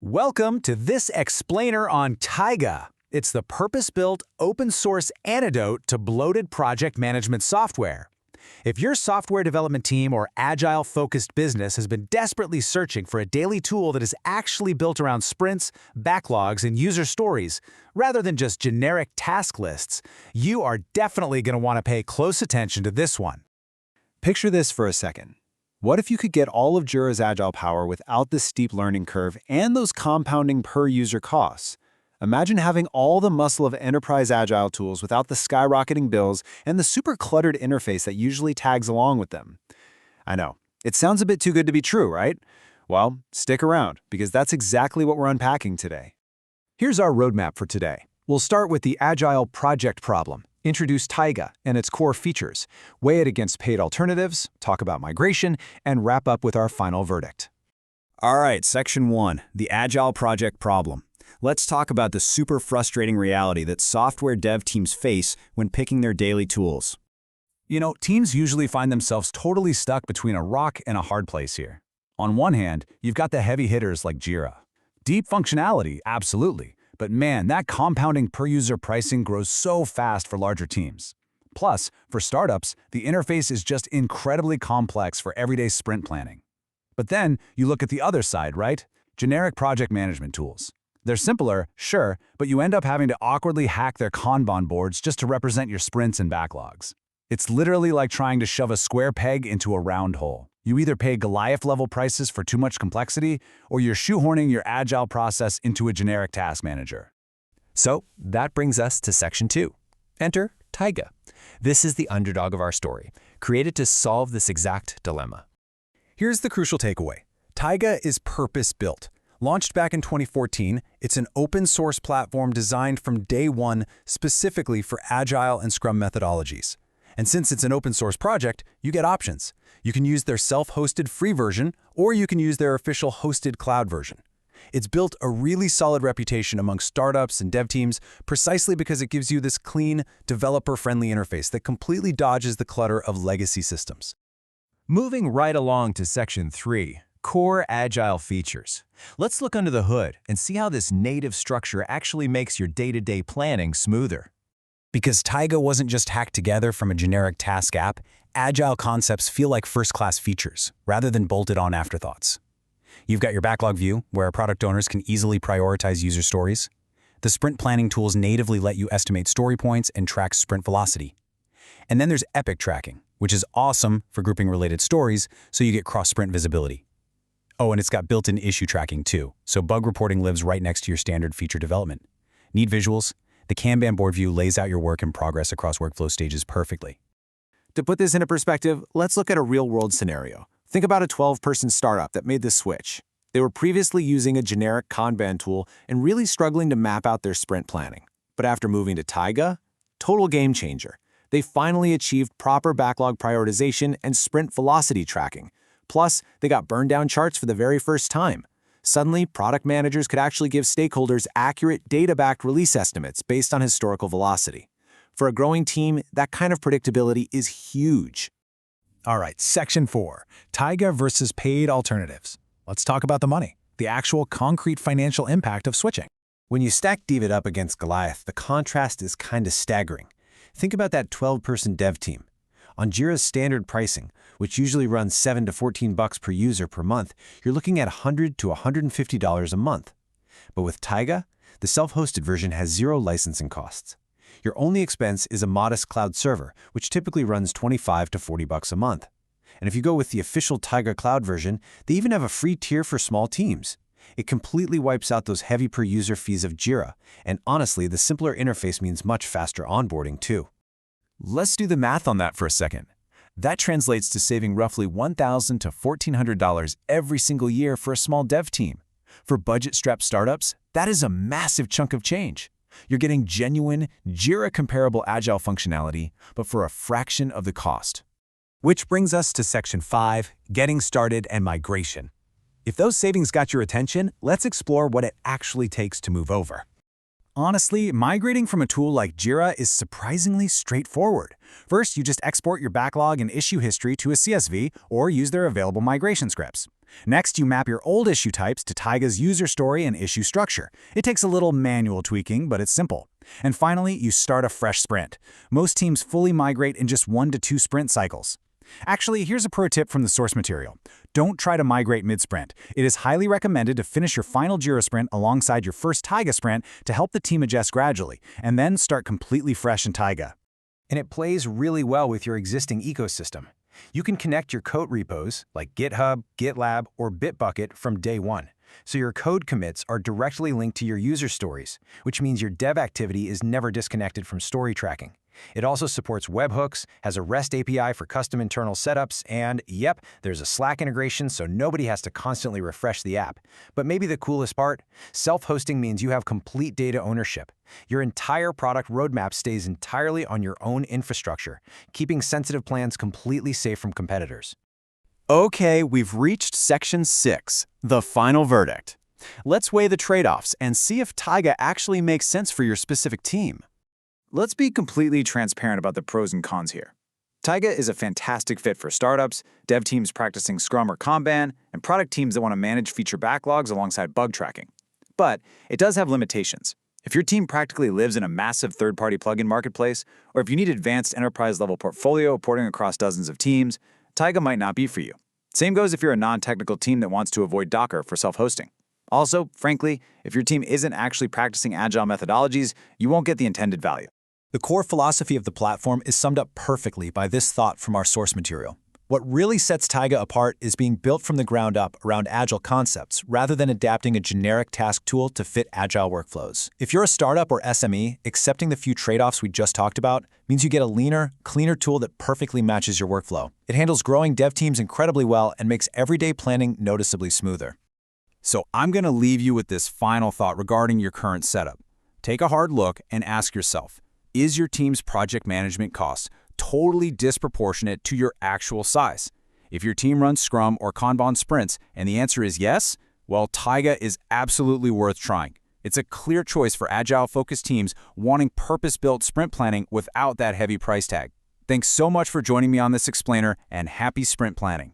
Welcome to this explainer on Taiga. It's the purpose-built, open-source antidote to bloated project management software. If your software development team or Agile-focused business has been desperately searching for a daily tool that is actually built around sprints, backlogs, and user stories, rather than just generic task lists, you are definitely going to want to pay close attention to this one. Picture this for a second. What if you could get all of Jira's Agile power without the steep learning curve and those compounding per-user costs? Imagine having all the muscle of enterprise Agile tools without the skyrocketing bills and the super cluttered interface that usually tags along with them. I know, it sounds a bit too good to be true, right? Well, stick around, because that's exactly what we're unpacking today. Here's our roadmap for today. We'll start with the Agile project problem, introduce Taiga and its core features, weigh it against paid alternatives, talk about migration, and wrap up with our final verdict. All right, Section 1, the Agile project problem. Let's talk about the super frustrating reality that software dev teams face when picking their daily tools. You know, teams usually find themselves totally stuck between a rock and a hard place here. On one hand, you've got the heavy hitters like Jira. Deep functionality, absolutely. But man, that compounding per-user pricing grows so fast for larger teams. Plus, for startups, the interface is just incredibly complex for everyday sprint planning. But then, you look at the other side, right? Generic project management tools. They're simpler, sure, but you end up having to awkwardly hack their Kanban boards just to represent your sprints and backlogs. It's literally like trying to shove a square peg into a round hole. You either pay Goliath-level prices for too much complexity, or you're shoehorning your Agile process into a generic task manager. So that brings us to Section 2. Enter Taiga. This is the underdog of our story, created to solve this exact dilemma. Here's the crucial takeaway. Taiga is purpose-built. Launched back in 2014, it's an open-source platform designed from day one specifically for Agile and Scrum methodologies. And since it's an open-source project, you get options. You can use their self-hosted free version, or you can use their official hosted cloud version. It's built a really solid reputation among startups and dev teams precisely because it gives you this clean, developer-friendly interface that completely dodges the clutter of legacy systems. Moving right along to Section 3, Core Agile Features. Let's look under the hood and see how this native structure actually makes your day-to-day planning smoother. Because Taiga wasn't just hacked together from a generic task app, Agile concepts feel like first-class features, rather than bolted-on afterthoughts. You've got your backlog view, where product owners can easily prioritize user stories. The sprint planning tools natively let you estimate story points and track sprint velocity. And then there's epic tracking, which is awesome for grouping related stories, so you get cross-sprint visibility. Oh, and it's got built-in issue tracking too, so bug reporting lives right next to your standard feature development. Need visuals? The Kanban board view lays out your work in progress across workflow stages perfectly. To put this into perspective, let's look at a real-world scenario. Think about a 12-person startup that made this switch. They were previously using a generic Kanban tool and really struggling to map out their sprint planning. But after moving to Taiga, total game changer. They finally achieved proper backlog prioritization and sprint velocity tracking. Plus, they got Burndown charts for the very first time. Suddenly, product managers could actually give stakeholders accurate data-backed release estimates based on historical velocity. For a growing team, that kind of predictability is huge. All right, Section 4, Taiga versus paid alternatives. Let's talk about the money, the actual concrete financial impact of switching. When you stack David up against Goliath, the contrast is kind of staggering. Think about that 12-person dev team. On Jira's standard pricing, which usually runs $7 to $14 per user per month, you're looking at $100 to $150 a month. But with Taiga, the self-hosted version has zero licensing costs. Your only expense is a modest cloud server, which typically runs $25 to $40 a month. And if you go with the official Taiga cloud version, they even have a free tier for small teams. It completely wipes out those heavy per-user fees of Jira, and honestly, the simpler interface means much faster onboarding too. Let's do the math on that for a second. That translates to saving roughly $1,000 to $1,400 every single year for a small dev team. For budget-strapped startups, that is a massive chunk of change. You're getting genuine, Jira-comparable Agile functionality, but for a fraction of the cost. Which brings us to Section 5, Getting Started and Migration. If those savings got your attention, let's explore what it actually takes to move over. Honestly, migrating from a tool like Jira is surprisingly straightforward. First, you just export your backlog and issue history to a CSV or use their available migration scripts. Next, you map your old issue types to Taiga's user story and issue structure. It takes a little manual tweaking, but it's simple. And finally, you start a fresh sprint. Most teams fully migrate in just 1 to 2 sprint cycles. Actually, here's a pro tip from the source material. Don't try to migrate mid-sprint. It is highly recommended to finish your final Jira sprint alongside your first Taiga sprint to help the team adjust gradually, and then start completely fresh in Taiga. And it plays really well with your existing ecosystem. You can connect your code repos like GitHub, GitLab, or Bitbucket from day one. So your code commits are directly linked to your user stories, which means your dev activity is never disconnected from story tracking. It also supports webhooks, has a REST API for custom internal setups, and yep, there's a Slack integration so nobody has to constantly refresh the app. But maybe the coolest part? Self-hosting means you have complete data ownership. Your entire product roadmap stays entirely on your own infrastructure, keeping sensitive plans completely safe from competitors. Okay, we've reached section 6, the final verdict. Let's weigh the trade-offs and see if Taiga actually makes sense for your specific team. Let's be completely transparent about the pros and cons here. Taiga is a fantastic fit for startups, dev teams practicing Scrum or Kanban, and product teams that want to manage feature backlogs alongside bug tracking. But it does have limitations. If your team practically lives in a massive third-party plugin marketplace, or if you need advanced enterprise-level portfolio porting across dozens of teams, Taiga might not be for you. Same goes if you're a non-technical team that wants to avoid Docker for self-hosting. Also, frankly, if your team isn't actually practicing Agile methodologies, you won't get the intended value. The core philosophy of the platform is summed up perfectly by this thought from our source material. What really sets Taiga apart is being built from the ground up around Agile concepts rather than adapting a generic task tool to fit Agile workflows. If you're a startup or SME, accepting the few trade-offs we just talked about means you get a leaner, cleaner tool that perfectly matches your workflow. It handles growing dev teams incredibly well and makes everyday planning noticeably smoother. So I'm going to leave you with this final thought regarding your current setup. Take a hard look and ask yourself, is your team's project management costs totally disproportionate to your actual size? If your team runs Scrum or Kanban sprints and the answer is yes, well, Taiga is absolutely worth trying. It's a clear choice for Agile-focused teams wanting purpose-built sprint planning without that heavy price tag. Thanks so much for joining me on this explainer, and happy sprint planning.